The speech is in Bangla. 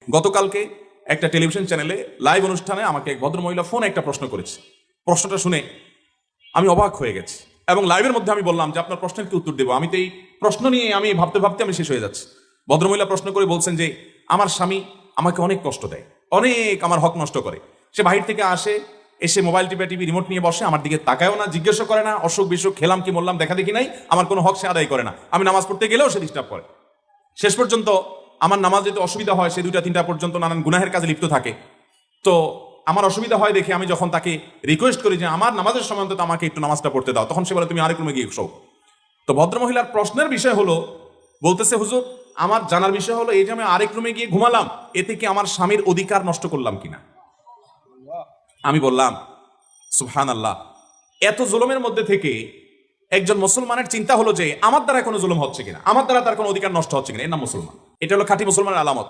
গতকালকে একটা টেলিভিশন চ্যানেলে লাইভ অনুষ্ঠানে আমাকে এক ভদ্রমহিলা ফোনে একটা প্রশ্ন করেছে। প্রশ্নটা শুনে আমি অবাক হয়ে গেছি এবং লাইভের মধ্যে আমি বললাম যে আপনার প্রশ্নের কি উত্তর দেবো, আমি তো এই প্রশ্ন নিয়ে আমি ভাবতে ভাবতে আমি শেষ হয়ে যাচ্ছি। ভদ্রমহিলা প্রশ্ন করে বলছেন যে আমার স্বামী আমাকে অনেক কষ্ট দেয়, অনেক আমার হক নষ্ট করে। সে বাহির থেকে আসে, এসে মোবাইল টিভি রিমোট নিয়ে বসে, আমার দিকে তাকায়ও না, জিজ্ঞাসা করে না, অসুখ বিসুখ খেলাম কি মরলাম দেখা দেখি নাই, আমার কোনো হক সে আদায় করে না। আমি নামাজ পড়তে গেলেও সে ডিস্টার্ব করে। শেষ পর্যন্ত আমার নামাজ যেতে অসুবিধা হয়, সে 2টা-3টা পর্যন্ত নানান গুনাহের কাজে লিপ্ত থাকে। তো আমার অসুবিধা হয় দেখে আমি যখন তাকে রিকোয়েস্ট করি যে আমার নামাজের সময় অন্তত আমাকে একটু নামাজটা পড়তে দাও, তখন সে বলে তুমি আরেক রুমে গিয়ে শোও। তো ভদ্রমহিলার প্রশ্নের বিষয় হলো, বলতেছে হুজুর আমার জানার বিষয় হলো এই যে আমি আরেক রুমে গিয়ে ঘুমালাম, এতে কি আমার স্বামীর অধিকার নষ্ট করলাম কিনা। আমি বললাম সুবহানাল্লাহ, এত জুলুমের মধ্যে থেকে একজন মুসলমানের চিন্তা হলো যে আমার দ্বারা কোনো জুলুম হচ্ছে কিনা, আমার দ্বারা তার কোনো অধিকার নষ্ট হচ্ছে কিনা, এর নাম মুসলমান। এটা হলো খাঁটি মুসলমানের আলামত।